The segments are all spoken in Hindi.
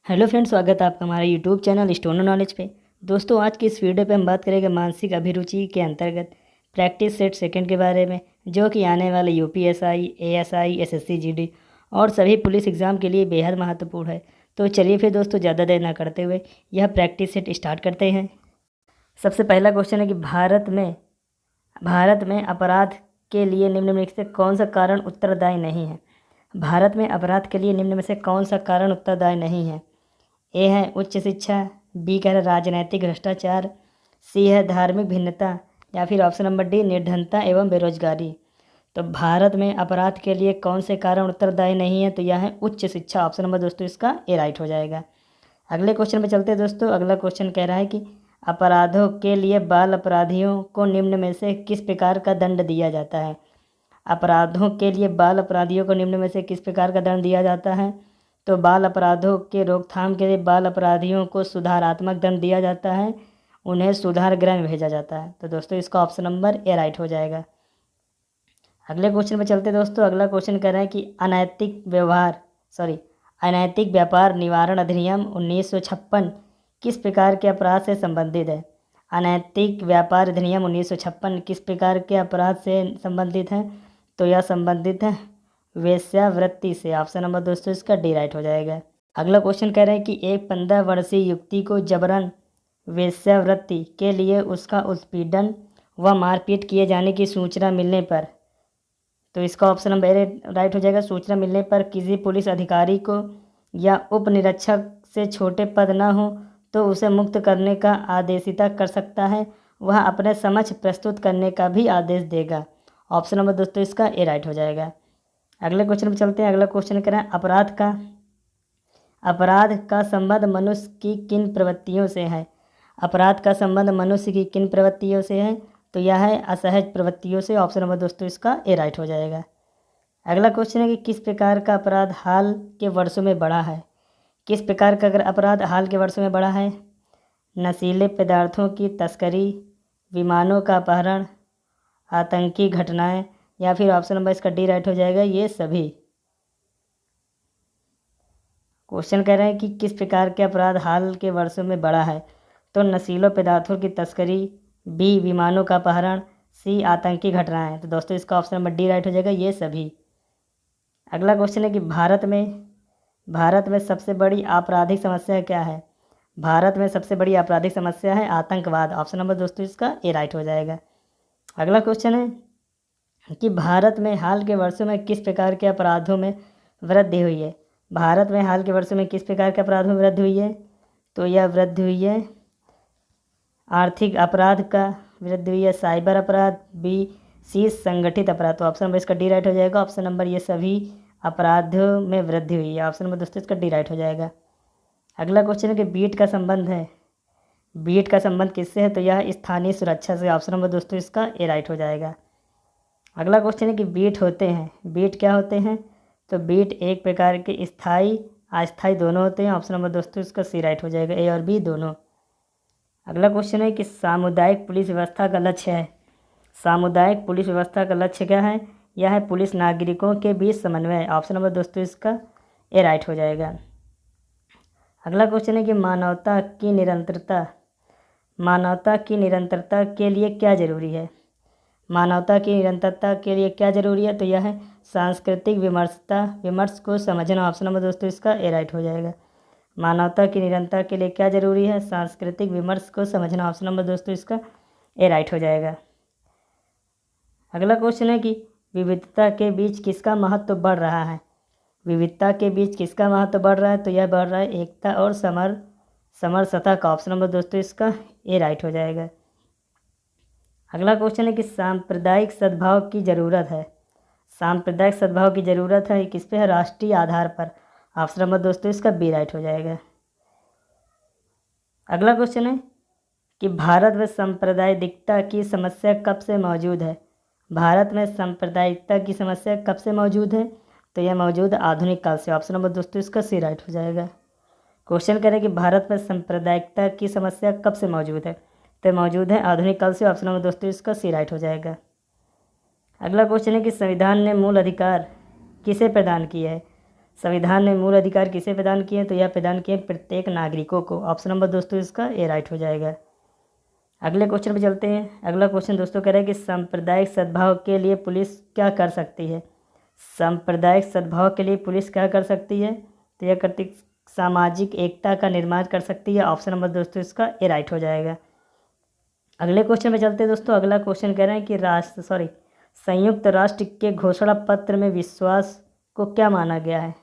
हेलो फ्रेंड्स, स्वागत है आपका हमारे यूट्यूब चैनल स्टोनो नॉलेज पे। दोस्तों, आज की इस वीडियो पे हम बात करेंगे मानसिक अभिरुचि के अंतर्गत प्रैक्टिस सेट सेकंड के बारे में, जो कि आने वाले यूपीएसआई, एएसआई, एसएससी, जीडी और सभी पुलिस एग्ज़ाम के लिए बेहद महत्वपूर्ण है। तो चलिए फिर दोस्तों, ज़्यादा देर ना करते हुए यह प्रैक्टिस सेट स्टार्ट करते हैं। सबसे पहला क्वेश्चन है कि भारत में अपराध के लिए निम्न में से कौन सा कारण उत्तरदायी नहीं है। भारत में अपराध के लिए निम्न में से कौन सा कारण उत्तरदायी नहीं है। ए है उच्च शिक्षा, बी कह रहा है राजनैतिक भ्रष्टाचार, सी है धार्मिक भिन्नता, या फिर ऑप्शन नंबर डी निर्धनता एवं बेरोजगारी। तो भारत में अपराध के लिए कौन से कारण उत्तरदायी नहीं है, तो यह है उच्च शिक्षा। ऑप्शन नंबर दोस्तों इसका ए राइट हो जाएगा। अगले क्वेश्चन पे चलते हैं दोस्तों। अगला क्वेश्चन कह रहा है कि अपराधों के लिए बाल अपराधियों को निम्न में से किस प्रकार का दंड दिया जाता है। अपराधों के लिए बाल अपराधियों को निम्न में से किस प्रकार का दंड दिया जाता है। तो बाल अपराधों के रोकथाम के लिए बाल अपराधियों को सुधारात्मक दंड दिया जाता है, उन्हें सुधार गृह में भेजा जाता है। तो दोस्तों इसका ऑप्शन नंबर ए राइट हो जाएगा। अगले क्वेश्चन पे चलते दोस्तों। अगला क्वेश्चन कह रहा है कि अनैतिक व्यापार निवारण अधिनियम 1956 किस प्रकार के अपराध से संबंधित है। अनैतिक व्यापार अधिनियम 1956 किस प्रकार के अपराध से संबंधित है। तो यह संबंधित है वेश्यावृत्ति से। ऑप्शन नंबर दोस्तों इसका डी राइट हो जाएगा। अगला क्वेश्चन कह रहे हैं कि एक 15 वर्षीय युवती को जबरन वेश्यावृत्ति के लिए उसका उत्पीड़न व मारपीट किए जाने की सूचना मिलने पर, तो इसका ऑप्शन नंबर ए राइट हो जाएगा। सूचना मिलने पर किसी पुलिस अधिकारी को या उप निरीक्षक से छोटे पद न हो तो उसे मुक्त करने का आदेशिता कर सकता है, वह अपने समक्ष प्रस्तुत करने का भी आदेश देगा। ऑप्शन नंबर दोस्तों इसका ए राइट हो जाएगा। अगले क्वेश्चन पर चलते हैं। अगला क्वेश्चन कह रहा है अपराध का संबंध मनुष्य की किन प्रवृत्तियों से है। अपराध का संबंध मनुष्य की किन प्रवृत्तियों से है, तो यह है असहज प्रवृत्तियों से। ऑप्शन नंबर दोस्तों इसका ए राइट हो जाएगा। अगला क्वेश्चन है कि किस प्रकार का अपराध हाल के वर्षों में बढ़ा है। किस प्रकार का अगर अपराध हाल के वर्षों में बढ़ा है। नशीले पदार्थों की तस्करी, विमानों का अपहरण, आतंकी घटनाएं, या फिर ऑप्शन नंबर इसका डी राइट हो जाएगा ये सभी। क्वेश्चन कह रहे हैं कि किस प्रकार के अपराध हाल के वर्षों में बढ़ा है। तो नशीले पदार्थों की तस्करी, बी विमानों का अपहरण, सी आतंकी घटनाएं। तो दोस्तों इसका ऑप्शन नंबर डी राइट हो जाएगा ये सभी। अगला क्वेश्चन है कि भारत में सबसे बड़ी आपराधिक समस्या क्या है। भारत में सबसे बड़ी आपराधिक समस्या है आतंकवाद। ऑप्शन नंबर दोस्तों इसका ए राइट हो जाएगा। अगला क्वेश्चन है कि भारत में हाल के वर्षों में किस प्रकार के अपराधों में वृद्धि हुई है। भारत में हाल के वर्षों में किस प्रकार के अपराधों में वृद्धि हुई है, तो यह वृद्धि हुई है आर्थिक अपराध का वृद्धि हुई है, साइबर अपराध, बी सी संगठित अपराध। तो ऑप्शन नंबर इसका डी राइट हो जाएगा। ऑप्शन नंबर ये सभी अपराधों में वृद्धि हुई है। ऑप्शन नंबर दोस्तों इसका डी राइट हो जाएगा। अगला क्वेश्चन है कि बीट का संबंध किससे है, तो यह स्थानीय सुरक्षा से। ऑप्शन नंबर दोस्तों इसका ए राइट हो जाएगा। अगला क्वेश्चन है कि बीट क्या होते हैं, तो बीट एक प्रकार के स्थायी अस्थायी दोनों होते हैं। ऑप्शन नंबर दोस्तों इसका सी राइट हो जाएगा, ए और बी दोनों। अगला क्वेश्चन है कि सामुदायिक पुलिस व्यवस्था का लक्ष्य है। सामुदायिक पुलिस व्यवस्था का लक्ष्य क्या है, यह है पुलिस नागरिकों के बीच समन्वय। ऑप्शन नंबर दोस्तों इसका ए राइट हो जाएगा। अगला क्वेश्चन है कि मानवता की निरंतरता के लिए क्या जरूरी है। मानवता की निरंतरता के लिए क्या जरूरी है, तो यह है सांस्कृतिक विमर्श को समझना। ऑप्शन नंबर दोस्तों इसका ए राइट हो जाएगा। मानवता की निरंतरता के लिए क्या जरूरी है, सांस्कृतिक विमर्श को समझना। ऑप्शन नंबर दोस्तों इसका ए राइट हो जाएगा। अगला क्वेश्चन है कि विविधता के बीच किसका महत्व बढ़ रहा है। विविधता के बीच किसका महत्व बढ़ रहा है, तो यह बढ़ रहा है एकता और समरसता का। ऑप्शन नंबर दोस्तों इसका ए राइट हो जाएगा। अगला क्वेश्चन है कि सांप्रदायिक सद्भाव की ज़रूरत है। सांप्रदायिक सद्भाव की ज़रूरत है किस पे है, राष्ट्रीय आधार पर। ऑप्शन नंबर दोस्तों इसका बी राइट हो जाएगा। अगला क्वेश्चन है कि भारत में सांप्रदायिकता की समस्या कब से मौजूद है। भारत में सांप्रदायिकता की समस्या कब से मौजूद है, तो यह मौजूद आधुनिक काल से। ऑप्शन नंबर दोस्तों इसका सी राइट हो जाएगा। क्वेश्चन करें कि भारत में सांप्रदायिकता की समस्या कब से मौजूद है, तो मौजूद है आधुनिक काल से। ऑप्शन नंबर दोस्तों इसका सी राइट हो जाएगा। अगला क्वेश्चन है कि संविधान ने मूल अधिकार किसे प्रदान किया है। संविधान ने मूल अधिकार किसे प्रदान किए? तो यह प्रदान किए प्रत्येक नागरिकों को। ऑप्शन नंबर दोस्तों इसका ए राइट हो जाएगा। अगले क्वेश्चन पे चलते हैं। अगला क्वेश्चन दोस्तों कह रहा है कि सांप्रदायिक सद्भाव के लिए पुलिस क्या कर सकती है? सांप्रदायिक सद्भाव के लिए पुलिस क्या कर सकती है? तो यह करती सामाजिक एकता का निर्माण कर सकती है। ऑप्शन नंबर दोस्तों इसका ए राइट हो जाएगा। अगले क्वेश्चन में चलते हैं दोस्तों। अगला क्वेश्चन कह रहे हैं कि संयुक्त राष्ट्र के घोषणा पत्र में विश्वास को क्या माना गया है?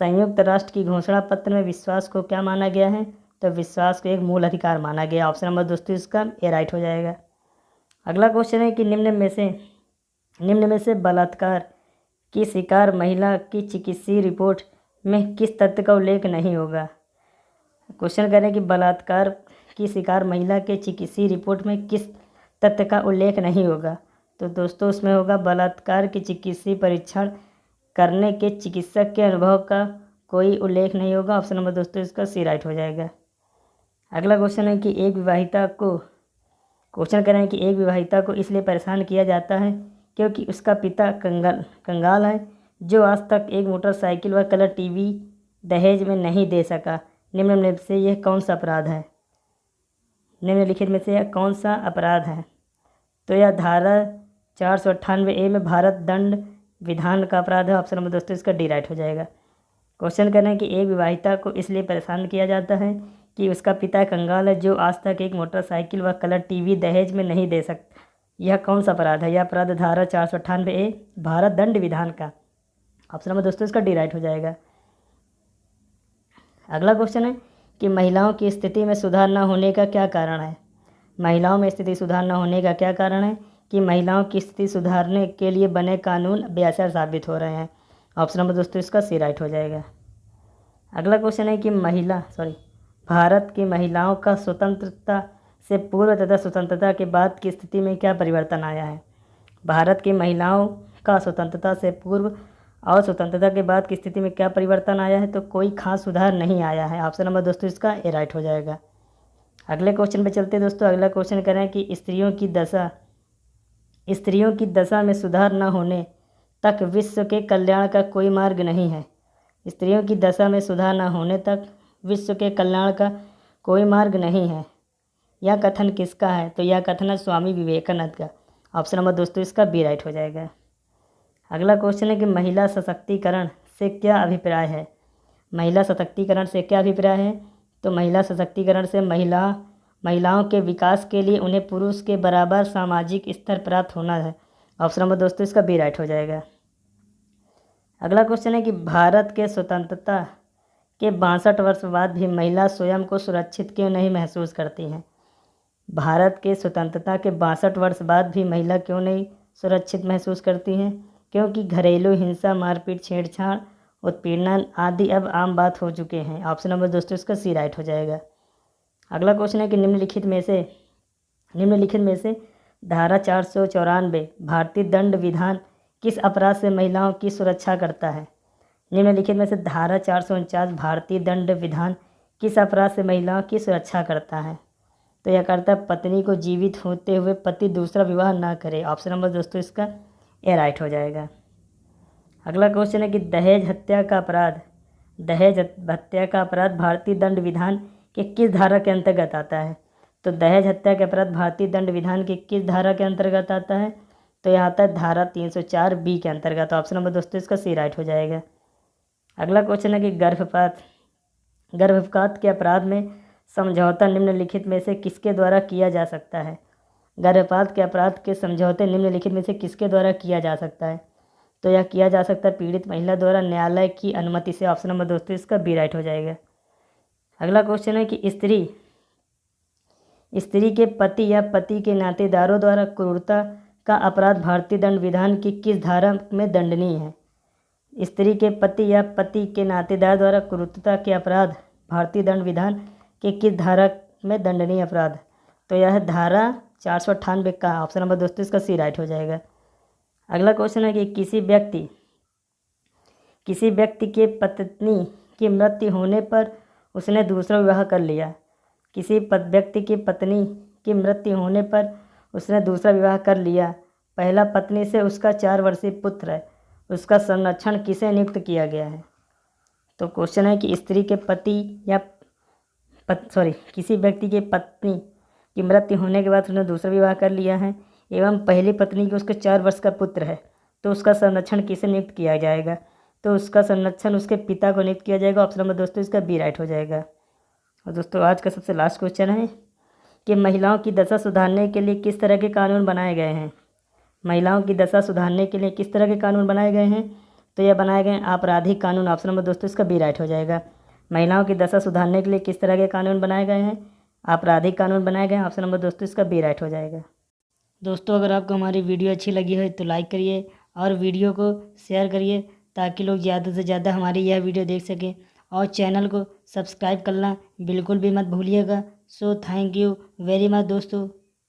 संयुक्त राष्ट्र की घोषणा पत्र में विश्वास को क्या माना गया है? तो विश्वास को एक मूल अधिकार माना गया। ऑप्शन नंबर दोस्तों इसका ए राइट हो जाएगा। अगला क्वेश्चन है कि निम्न में से बलात्कार की शिकार महिला की चिकित्सीय रिपोर्ट में किस तथ्य का उल्लेख नहीं होगा? क्वेश्चन कह रहे हैं कि बलात्कार की शिकार महिला के चिकित्सीय रिपोर्ट में किस तथ्य का उल्लेख नहीं होगा? तो दोस्तों उसमें होगा बलात्कार की चिकित्सीय परीक्षण करने के चिकित्सक के अनुभव का कोई उल्लेख नहीं होगा। ऑप्शन नंबर दोस्तों इसका सी राइट हो जाएगा। अगला क्वेश्चन है कि एक विवाहिता को इसलिए परेशान किया जाता है क्योंकि उसका पिता कंगाल है जो आज तक एक मोटरसाइकिल व कलर टीवी दहेज में नहीं दे सका। निम्नलिखित में से यह कौन सा अपराध है? निम्नलिखित में से यह कौन सा अपराध है? तो यह धारा 498A में भारत दंड विधान का अपराध है। ऑप्शन नंबर दोस्तों इसका डी राइट हो जाएगा। क्वेश्चन करना है कि एक विवाहिता को इसलिए परेशान किया जाता है कि उसका पिता कंगाल है जो आज तक एक मोटरसाइकिल व कलर टीवी दहेज में नहीं दे सकता। यह कौन सा अपराध है? यह अपराध धारा 498A भारत दंड विधान का। ऑप्शन नंबर दोस्तों इसका डी राइट हो जाएगा। अगला क्वेश्चन है कि महिलाओं की स्थिति में सुधार न होने का क्या कारण है? महिलाओं में स्थिति सुधार न होने का क्या कारण है? कि महिलाओं की स्थिति सुधारने के लिए बने कानून बेअसर साबित हो रहे हैं। ऑप्शन नंबर दोस्तों इसका सी राइट हो जाएगा। अगला क्वेश्चन है कि भारत की महिलाओं का स्वतंत्रता से पूर्व तथा स्वतंत्रता के बाद की स्थिति में क्या परिवर्तन आया है? भारत की महिलाओं का स्वतंत्रता से पूर्व और स्वतंत्रता के बाद की स्थिति में क्या परिवर्तन आया है? तो कोई खास सुधार नहीं आया है। ऑप्शन नंबर दोस्तों इसका ए राइट हो जाएगा। अगले क्वेश्चन पे चलते हैं दोस्तों। अगला क्वेश्चन कह रहे हैं कि स्त्रियों की दशा में सुधार न होने तक विश्व के कल्याण का कोई मार्ग नहीं है। स्त्रियों की दशा में सुधार न होने तक विश्व के कल्याण का कोई मार्ग नहीं है। यह कथन किसका है? तो यह कथन है स्वामी विवेकानंद का। ऑप्शन नंबर दोस्तों इसका बी राइट हो जाएगा। अगला क्वेश्चन है कि महिला सशक्तिकरण से क्या अभिप्राय है? महिला सशक्तिकरण से क्या अभिप्राय है? तो महिला सशक्तिकरण से महिलाओं के विकास के लिए उन्हें पुरुष के बराबर सामाजिक स्तर प्राप्त होना है। ऑप्शन नंबर दोस्तों इसका बी राइट हो जाएगा। अगला क्वेश्चन है कि भारत के स्वतंत्रता के 62 वर्ष बाद भी महिला स्वयं को सुरक्षित क्यों नहीं महसूस करती हैं? भारत के स्वतंत्रता के 62 वर्ष बाद भी महिला क्यों नहीं सुरक्षित महसूस करती हैं? क्योंकि घरेलू हिंसा, मारपीट, छेड़छाड़, उत्पीड़न आदि अब आम बात हो चुके हैं। ऑप्शन नंबर दोस्तों इसका सी राइट हो जाएगा। अगला क्वेश्चन है कि निम्नलिखित में से धारा 494 भारतीय दंड विधान किस अपराध से महिलाओं की सुरक्षा करता है? निम्नलिखित में से धारा 449 भारतीय दंड विधान किस अपराध से महिलाओं की सुरक्षा करता है? तो यह करता है पत्नी को जीवित होते हुए पति दूसरा विवाह ना करे। ऑप्शन नंबर दोस्तों इसका ए राइट हो जाएगा। अगला क्वेश्चन है कि दहेज हत्या का अपराध भारतीय दंड विधान के किस धारा के अंतर्गत आता है? तो दहेज हत्या के अपराध भारतीय दंड विधान के किस धारा के अंतर्गत आता है? तो यह आता है धारा 304B के अंतर्गत। ऑप्शन नंबर दोस्तों इसका सी राइट हो जाएगा। अगला क्वेश्चन है कि गर्भपात के अपराध में समझौता निम्नलिखित में से किसके द्वारा किया जा सकता है? गर्भपात के अपराध के समझौते निम्नलिखित में से किसके द्वारा किया जा सकता है? तो यह किया जा सकता है पीड़ित महिला द्वारा न्यायालय की अनुमति से। ऑप्शन नंबर दोस्तों इसका बी राइट हो जाएगा। अगला क्वेश्चन है कि स्त्री के पति या पति के नातेदारों द्वारा क्रूरता का अपराध भारतीय दंड विधान की किस धारा में दंडनीय है? स्त्री के पति या पति के नातेदार द्वारा क्रूरता के अपराध भारतीय दंड विधान के किस धारा में दंडनीय अपराध? तो यह है धारा 498 का। ऑप्शन नंबर दोस्तों इसका सी राइट हो जाएगा। अगला क्वेश्चन है कि किसी व्यक्ति के पत्नी की मृत्यु होने पर उसने दूसरा विवाह कर लिया। किसी व्यक्ति की पत्नी की मृत्यु होने पर उसने दूसरा विवाह कर लिया। पहला पत्नी से उसका 4 वर्षीय पुत्र है। उसका संरक्षण किसे नियुक्त किया गया है? तो क्वेश्चन है कि स्त्री के पति या किसी व्यक्ति की पत्नी की मृत्यु होने के बाद उसने दूसरा विवाह कर लिया है एवं पहली पत्नी की उसके 4 वर्ष का पुत्र है, तो उसका संरक्षण किसे नियुक्त किया जाएगा? तो उसका संरक्षण उसके पिता को नियुक्त किया जाएगा। ऑप्शन नंबर दोस्तों इसका बी राइट हो जाएगा। और दोस्तों आज का सबसे लास्ट क्वेश्चन है कि महिलाओं की दशा सुधारने के लिए किस तरह के कानून बनाए गए हैं? महिलाओं की दशा सुधारने के लिए किस तरह के कानून बनाए गए हैं? तो यह बनाए गए आपराधिक कानून। ऑप्शन नंबर दोस्तों इसका बी राइट हो जाएगा। महिलाओं की दशा सुधारने के लिए किस तरह के कानून बनाए गए हैं? आपराधिक कानून बनाए गए हैं। ऑप्शन नंबर दोस्तों इसका बी राइट हो जाएगा। दोस्तों अगर आपको हमारी वीडियो अच्छी लगी हो तो लाइक करिए और वीडियो को शेयर करिए ताकि लोग ज़्यादा से ज़्यादा हमारी यह वीडियो देख सकें, और चैनल को सब्सक्राइब करना बिल्कुल भी मत भूलिएगा। So thank you very much दोस्तों।